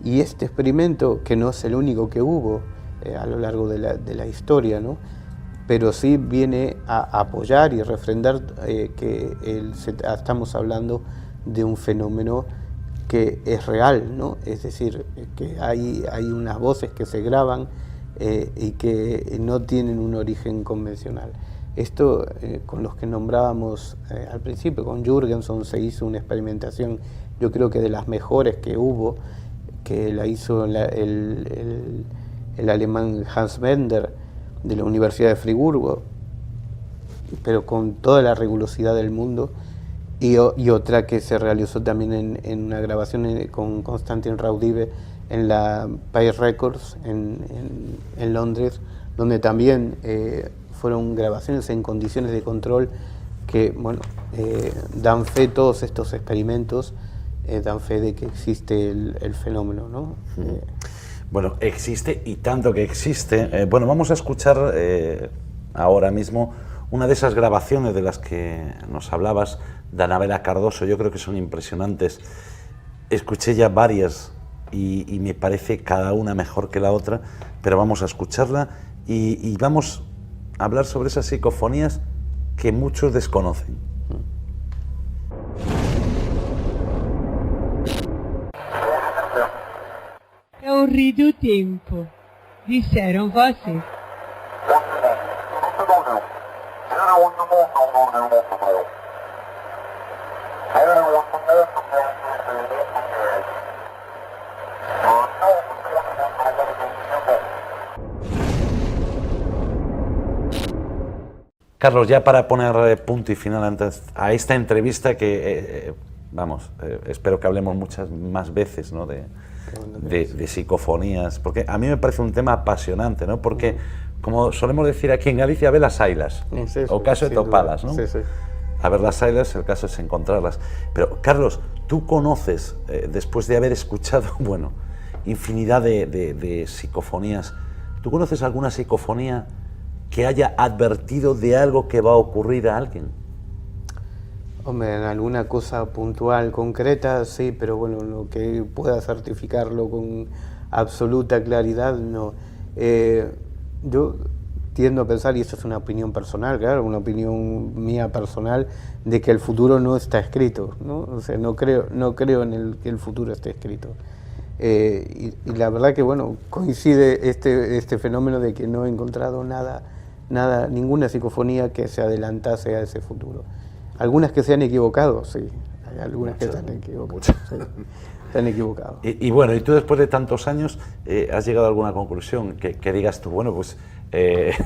Y este experimento, que no es el único que hubo a lo largo de la historia, ¿no? Pero sí viene a apoyar y refrendar que estamos hablando de un fenómeno que es real, ¿no? Es decir, que hay unas voces que se graban y que no tienen un origen convencional. Esto, con los que nombrábamos al principio, con Jürgenson se hizo una experimentación yo creo que de las mejores que hubo, que la hizo el alemán Hans Bender de la Universidad de Friburgo, pero con toda la rigurosidad del mundo, y otra que se realizó también en una grabación con Konstantin Raudive en la Pye Records en Londres, donde también fueron grabaciones en condiciones de control que, bueno, dan fe, todos estos experimentos dan fe de que existe el fenómeno, ¿no? Bueno, existe, y tanto que existe. Bueno, vamos a escuchar ahora mismo una de esas grabaciones de las que nos hablabas, de Anabela Cardoso. Yo creo que son impresionantes. Escuché ya varias y me parece cada una mejor que la otra, pero vamos a escucharla y vamos a hablar sobre esas psicofonías que muchos desconocen. É o rio do tempo, disseram vocês. Carlos, ya para poner punto y final a esta entrevista que, espero que hablemos muchas más veces, ¿no? de psicofonías, porque a mí me parece un tema apasionante, ¿no? Porque, como solemos decir aquí en Galicia, a ver las ailas, Sí, o caso de topalas, ¿no? Sí, sí. A ver las ailas, el caso es encontrarlas. Pero, Carlos, tú conoces, después de haber escuchado, bueno, infinidad de psicofonías, ¿tú conoces alguna psicofonía que haya advertido de algo que va a ocurrir a alguien? Hombre, en alguna cosa puntual, concreta, sí, pero bueno, lo que pueda certificarlo con absoluta claridad, no. Yo tiendo a pensar, y esto es una opinión personal, claro, una opinión mía personal, de que el futuro no está escrito, ¿no? O sea, no creo en que el futuro esté escrito. Y la verdad que, bueno, coincide este fenómeno de que no he encontrado ninguna psicofonía que se adelantase a ese futuro. Algunas que se han equivocado, sí, hay algunas que se han equivocado. Sí, se han equivocado. Y bueno, y tú después de tantos años, ¿has llegado a alguna conclusión que digas tú, bueno, pues,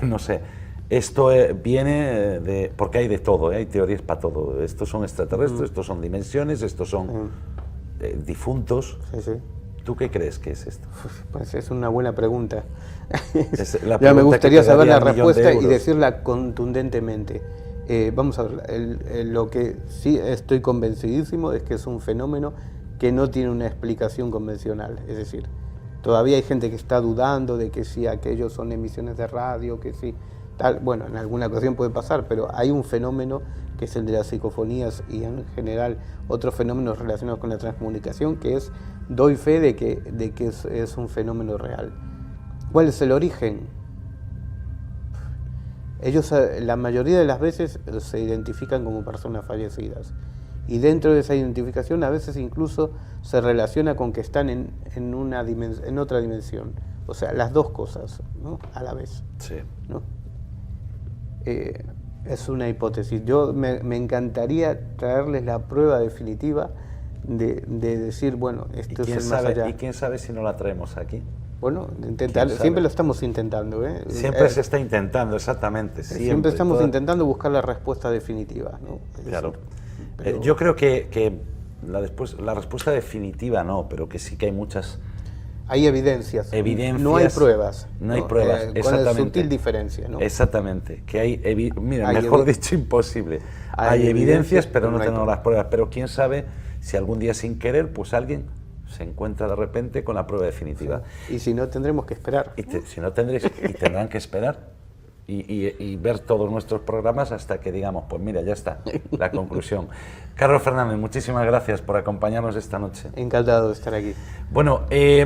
no sé, esto viene de... porque hay de todo, hay teorías para todo. Estos son extraterrestres, estos son dimensiones, estos son difuntos. Sí, sí. ¿Tú qué crees que es esto? Pues es una buena pregunta. La Ya me gustaría saber la millón de respuesta y euros. decirla contundentemente. Vamos a ver, lo que sí estoy convencidísimo es que es un fenómeno que no tiene una explicación convencional. Es decir, todavía hay gente que está dudando de que si aquellos son emisiones de radio, que si tal. Bueno, en alguna ocasión puede pasar, pero hay un fenómeno que es el de las psicofonías y en general otros fenómenos relacionados con la transcomunicación, que doy fe de que es un fenómeno real. ¿Cuál es el origen? Ellos, la mayoría de las veces, se identifican como personas fallecidas. Y dentro de esa identificación, a veces incluso se relaciona con que están en otra dimensión. O sea, las dos cosas, ¿no? A la vez. Sí. ¿No? Es una hipótesis. Yo me encantaría traerles la prueba definitiva de decir, bueno, esto es el más allá. ¿Y quién sabe si no la traemos aquí? Bueno, siempre lo estamos intentando, ¿eh? Siempre se está intentando, exactamente. Siempre estamos intentando buscar la respuesta definitiva, ¿no? Claro. Yo creo que la respuesta definitiva no, pero que sí que hay muchas... Hay evidencias. No hay pruebas. No hay pruebas, con exactamente. la sutil diferencia, ¿no? Exactamente. Que hay mejor dicho, imposible. Hay evidencias, pero no tenemos las pruebas. Pero quién sabe si algún día sin querer, pues alguien se encuentra de repente con la prueba definitiva. Sí. Y si no, tendremos que esperar. Si no, tendrán que esperar y ver todos nuestros programas hasta que digamos, pues mira, ya está, la conclusión. Carlos Fernández, muchísimas gracias por acompañarnos esta noche. Encantado de estar aquí. Bueno,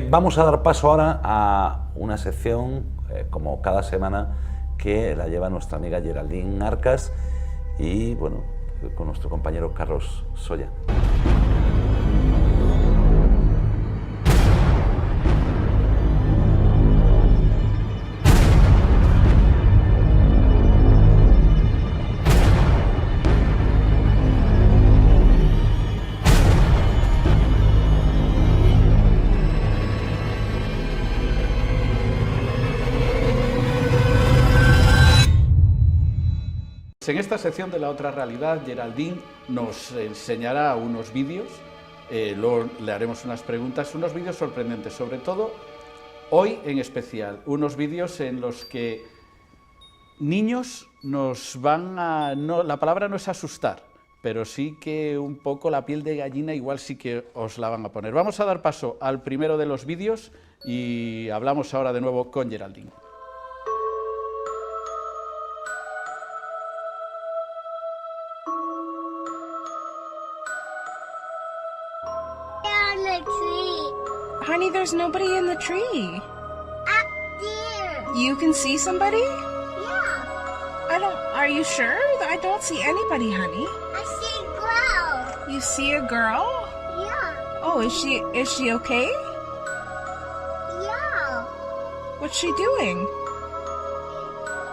vamos a dar paso ahora a una sección, como cada semana, que la lleva nuestra amiga Geraldine Arcas y, bueno, con nuestro compañero Carlos Solla. En esta sección de La Otra Realidad, Geraldine nos enseñará unos vídeos, luego le haremos unas preguntas, unos vídeos sorprendentes, sobre todo hoy en especial, unos vídeos en los que niños nos van a... No, la palabra no es asustar, pero sí que un poco la piel de gallina igual sí que os la van a poner. Vamos a dar paso al primero de los vídeos y hablamos ahora de nuevo con Geraldine. Honey, there's nobody in the tree. Up there. You can see somebody? Yeah. Are you sure? I don't see anybody, honey. I see a girl. You see a girl? Yeah. Oh, is she okay? Yeah. What's she doing?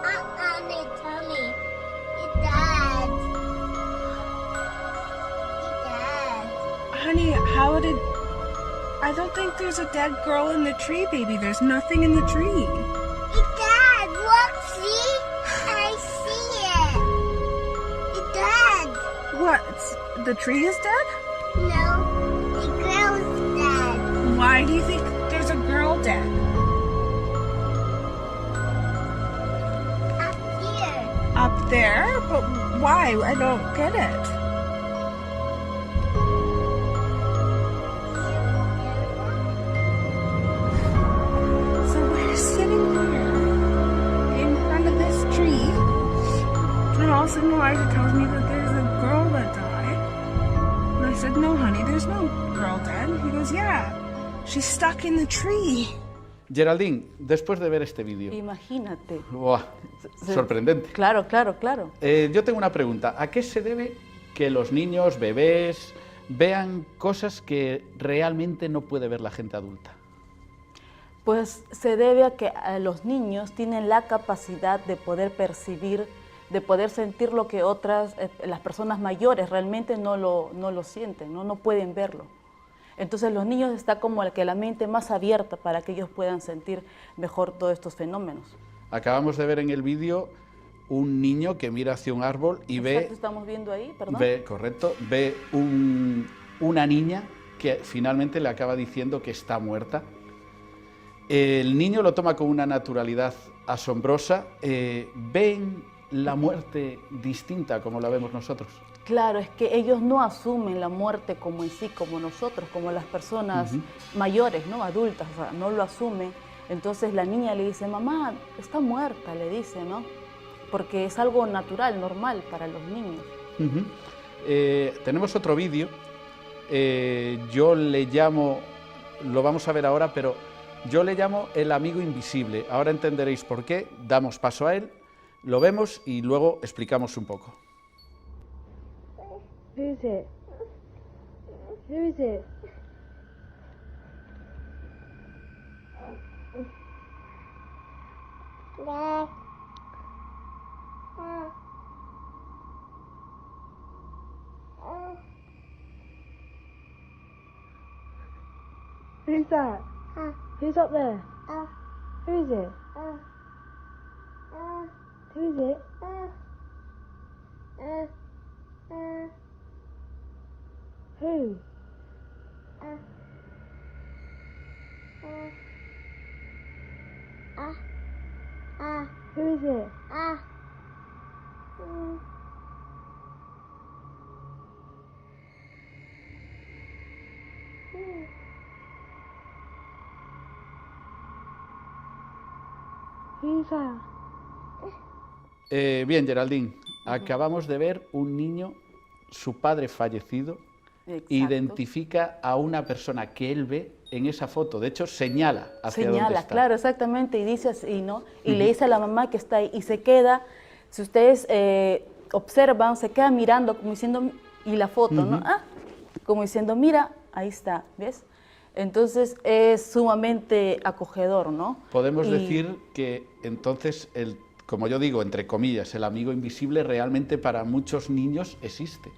On the tummy. It's Dad. It's Dad. Honey, how did... I don't think there's a dead girl in the tree, baby. There's nothing in the tree. It's Dad. Look, see? I see it. It's Dad. What? The tree is dead? No, the girl's dead. Why do you think there's a girl dead? Up here. Up there? But why? I don't get it. So we're sitting here in front of this tree, and all of a sudden Elijah tells me that there's a girl that died. And I said, no, honey, there's no girl dead. He goes, yeah, she's stuck in the tree. Geraldine, después de ver este vídeo... Imagínate. ¡Buah! Sorprendente. Claro, claro, claro. Yo tengo una pregunta. ¿A qué se debe que los niños, bebés, vean cosas que realmente no puede ver la gente adulta? Pues se debe a que los niños tienen la capacidad de poder percibir, de poder sentir lo que otras, las personas mayores realmente no lo sienten, no pueden verlo. Entonces los niños está como que la mente más abierta para que ellos puedan sentir mejor todos estos fenómenos. Acabamos de ver en el vídeo un niño que mira hacia un árbol y Exacto, estamos viendo ahí, perdón. Ve una niña que finalmente le acaba diciendo que está muerta. El niño lo toma con una naturalidad asombrosa. ¿Ven la muerte distinta como la vemos nosotros? Claro, es que ellos no asumen la muerte como en sí, como nosotros, como las personas mayores, ¿no? Adultas, o sea, no lo asumen. Entonces la niña le dice, mamá, está muerta, le dice, ¿no? Porque es algo natural, normal para los niños. Tenemos otro vídeo, yo le llamo, lo vamos a ver ahora, pero yo le llamo el amigo invisible. Ahora entenderéis por qué, damos paso a él, lo vemos y luego explicamos un poco. Who is it? Who is it? Dad. Who's that? Who's up there? Who is it? Who is it? Who? Who is it? Who's that? Bien, Geraldine, acabamos de ver un niño, su padre fallecido, Exacto. identifica a una persona que él ve en esa foto, de hecho señala hacia dónde está. Claro, exactamente, y dice así, ¿no? Y le dice a la mamá que está ahí, y se queda, si ustedes observan, se queda mirando como diciendo, y la foto, ¿no? Como diciendo, mira, ahí está, ¿ves? Entonces es sumamente acogedor, ¿no? Podemos decir que entonces, como yo digo, entre comillas, el amigo invisible realmente para muchos niños existe.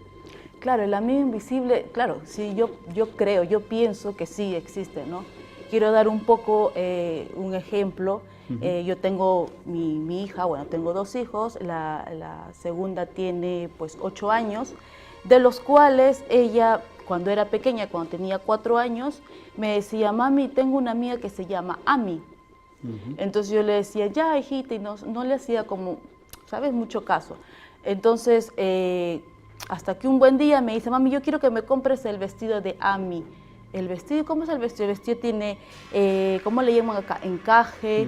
Claro, el amigo invisible, claro, sí, yo pienso que sí existe, ¿no? Quiero dar un poco un ejemplo. Yo tengo mi hija, bueno, tengo 2 hijos, la segunda tiene pues 8 años, de los cuales ella, cuando era pequeña, cuando tenía 4 años, me decía, mami, tengo una amiga que se llama Ami. Entonces yo le decía, ya, hijita, y no le hacía como, ¿sabes?, mucho caso. Entonces, hasta que un buen día me dice, mami, yo quiero que me compres el vestido de Ami. El vestido, ¿cómo es el vestido? El vestido tiene, ¿cómo le llaman acá? Encaje,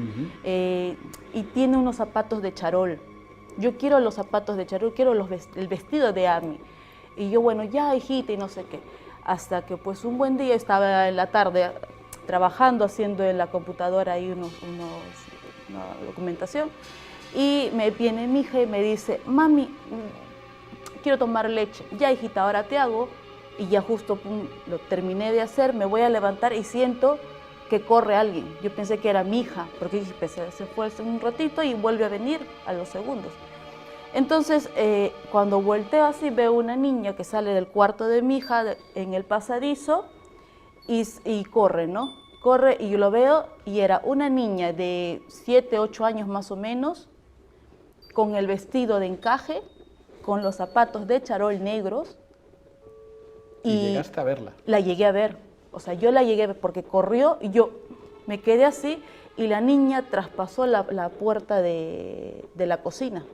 y tiene unos zapatos de charol. Yo quiero los zapatos de charol, quiero el vestido de Ami. Y yo, bueno, ya, hijita, y no sé qué. Hasta que pues un buen día estaba en la tarde trabajando, haciendo en la computadora ahí una documentación, y me viene mi hija y me dice, mami, quiero tomar leche. Ya, hijita, ahora te hago. Y ya justo lo terminé de hacer, me voy a levantar y siento que corre alguien. Yo pensé que era mi hija, porque se fue un ratito y vuelve a venir a los segundos. Entonces, cuando volteo así, veo una niña que sale del cuarto de mi hija en el pasadizo y corre, ¿no? Corre y yo lo veo y era una niña de 7, 8 años más o menos, con el vestido de encaje, con los zapatos de charol negros. Y llegaste a verla. La llegué a ver, o sea, yo la llegué a ver porque corrió y yo me quedé así y la niña traspasó la puerta de la cocina.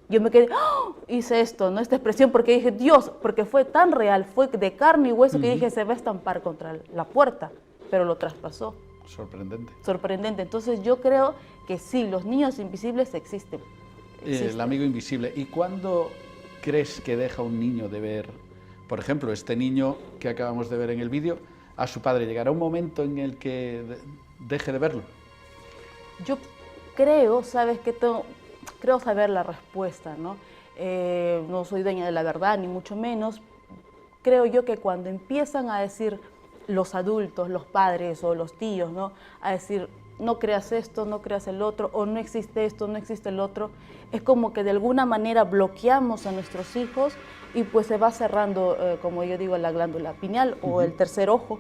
Yo me quedé, ¡oh! Hice esto, ¿no? Esta expresión porque dije, Dios, porque fue tan real, fue de carne y hueso que dije, se va a estampar contra la puerta, pero lo traspasó. Sorprendente. Sorprendente. Entonces yo creo que sí, los niños invisibles existen. El amigo invisible. ¿Y cuándo crees que deja un niño de ver, por ejemplo, este niño que acabamos de ver en el vídeo, a su padre? ¿Llegará un momento en el que deje de verlo? Yo creo, sabes que creo saber la respuesta, ¿no? No soy dueña de la verdad, ni mucho menos. Creo yo que cuando empiezan a decir los adultos, los padres o los tíos, ¿no?, a decir, no creas esto, no creas el otro, o no existe esto, no existe el otro, es como que de alguna manera bloqueamos a nuestros hijos y pues se va cerrando, como yo digo, la glándula pineal o el tercer ojo.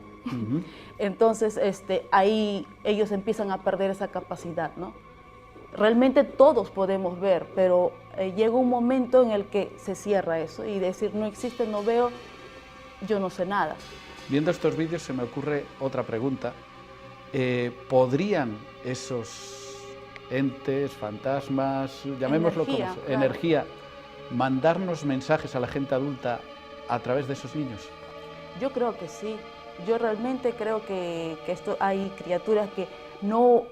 Entonces, ahí ellos empiezan a perder esa capacidad, ¿no? Realmente todos podemos ver, pero llega un momento en el que se cierra eso y decir, no existe, no veo, yo no sé nada. Viendo estos vídeos se me ocurre otra pregunta. ¿Podrían esos entes, fantasmas, llamémoslo como sea, energía, mandarnos mensajes a la gente adulta a través de esos niños? Yo creo que sí. Yo realmente creo que hay criaturas que no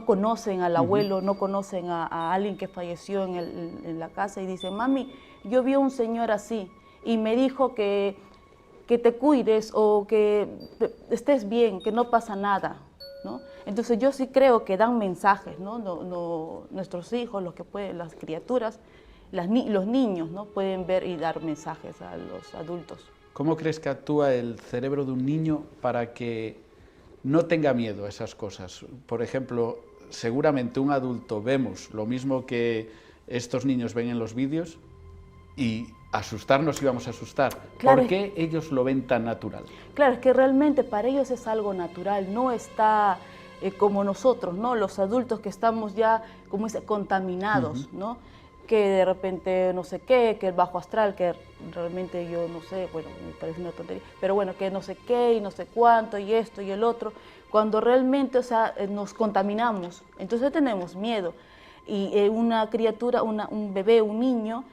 conocen al abuelo, no conocen a alguien que falleció en la casa y dicen, mami, yo vi a un señor así y me dijo que te cuides o que estés bien, que no pasa nada, ¿no? Entonces yo sí creo que dan mensajes, ¿no? Nuestros hijos, las criaturas, los niños, ¿no?, pueden ver y dar mensajes a los adultos. ¿Cómo crees que actúa el cerebro de un niño para que no tenga miedo a esas cosas? Por ejemplo, seguramente un adulto vemos lo mismo que estos niños ven en los vídeos y asustarnos íbamos a asustar. Claro, ¿por qué ellos lo ven tan natural? Claro, es que realmente para ellos es algo natural, no está como nosotros, ¿no? Los adultos que estamos ya, como dice, contaminados, ¿no? Que de repente no sé qué, que el bajo astral, que realmente yo no sé, bueno, me parece una tontería, pero bueno, que no sé qué y no sé cuánto y esto y el otro, cuando realmente, o sea, nos contaminamos, entonces tenemos miedo. Y una criatura, un bebé, un niño,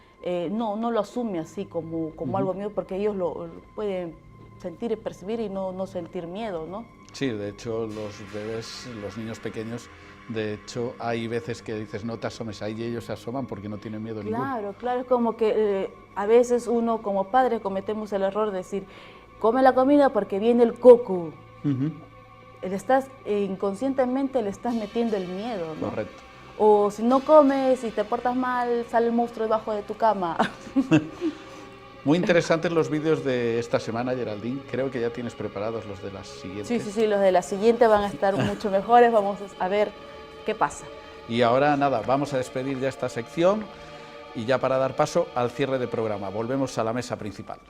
no lo asume así como algo miedo, porque ellos lo pueden sentir y percibir y no sentir miedo, ¿no? Sí, de hecho, los bebés, los niños pequeños, de hecho, hay veces que dices, no te asomes ahí, y ellos se asoman porque no tienen miedo ninguno. Claro, es como que a veces uno como padre cometemos el error de decir, come la comida porque viene el coco. Inconscientemente le estás metiendo el miedo, ¿no? Correcto. O si no comes y te portas mal, sale el monstruo debajo de tu cama. Muy interesantes los vídeos de esta semana, Geraldine. Creo que ya tienes preparados los de las siguientes. Sí, los de la siguiente van a estar mucho mejores. Vamos a ver qué pasa. Y ahora nada, vamos a despedir ya esta sección y ya para dar paso al cierre de programa. Volvemos a la mesa principal.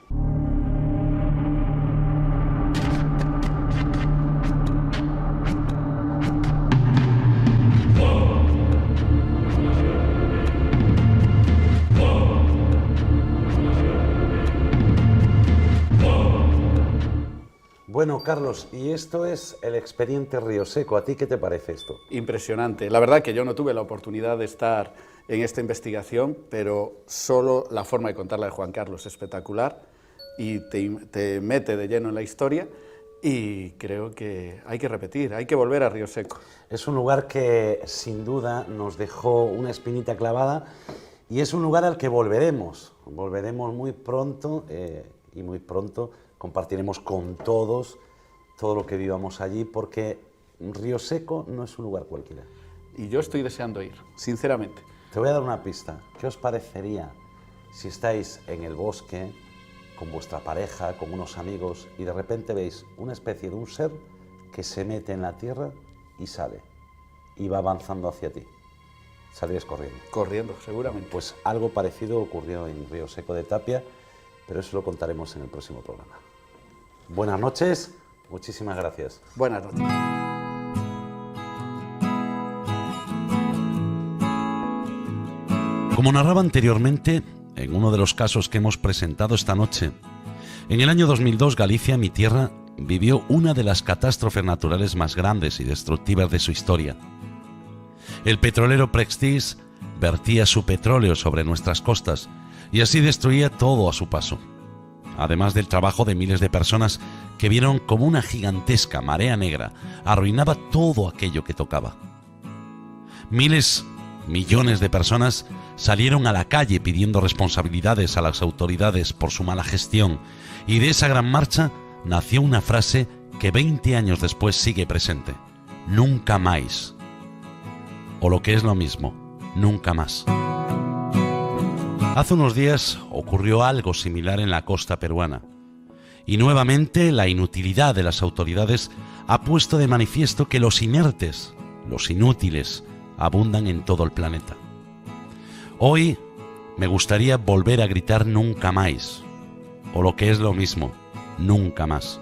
Bueno, Carlos, y esto es el expediente Río Seco. ¿A ti qué te parece esto? Impresionante. La verdad que yo no tuve la oportunidad de estar en esta investigación, pero solo la forma de contarla de Juan Carlos es espectacular y te mete de lleno en la historia, y creo que hay que repetir, hay que volver a Río Seco. Es un lugar que sin duda nos dejó una espinita clavada y es un lugar al que volveremos muy pronto, y muy pronto compartiremos con todos todo lo que vivamos allí, porque Río Seco no es un lugar cualquiera. Y yo estoy deseando ir, sinceramente. Te voy a dar una pista. ¿Qué os parecería si estáis en el bosque con vuestra pareja, con unos amigos, y de repente veis una especie de un ser que se mete en la tierra y sale, y va avanzando hacia ti? Saldrías corriendo. Corriendo, seguramente. Pues algo parecido ocurrió en Río Seco de Tapia, pero eso lo contaremos en el próximo programa. Buenas noches, muchísimas gracias. Buenas noches. Como narraba anteriormente, en uno de los casos que hemos presentado esta noche, en el año 2002 Galicia, mi tierra, vivió una de las catástrofes naturales más grandes y destructivas de su historia. El petrolero Prestige vertía su petróleo sobre nuestras costas y así destruía todo a su paso, además del trabajo de miles de personas que vieron como una gigantesca marea negra arruinaba todo aquello que tocaba. Millones de personas salieron a la calle pidiendo responsabilidades a las autoridades por su mala gestión, y de esa gran marcha nació una frase que 20 años después sigue presente: nunca más. O lo que es lo mismo, nunca más. Hace unos días ocurrió algo similar en la costa peruana, y nuevamente la inutilidad de las autoridades ha puesto de manifiesto que los inertes, los inútiles, abundan en todo el planeta. Hoy me gustaría volver a gritar nunca más, o lo que es lo mismo, nunca más,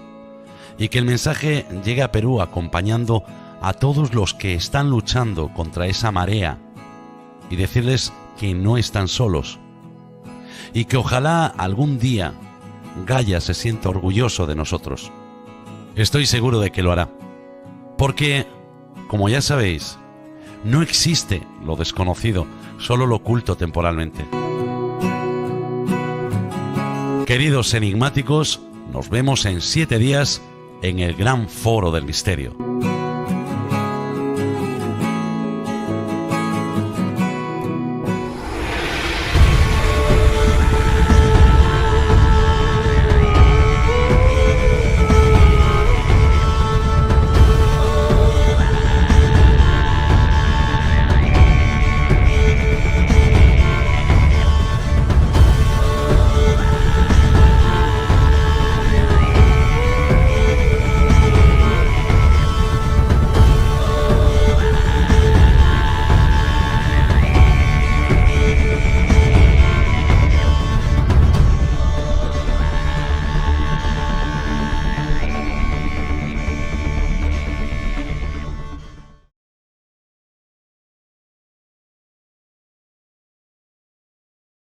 y que el mensaje llegue a Perú acompañando a todos los que están luchando contra esa marea, y decirles que no están solos, y que ojalá algún día Gaia se sienta orgulloso de nosotros. Estoy seguro de que lo hará, porque, como ya sabéis, no existe lo desconocido, solo lo oculto temporalmente. Queridos enigmáticos, nos vemos en 7 días en el gran foro del misterio.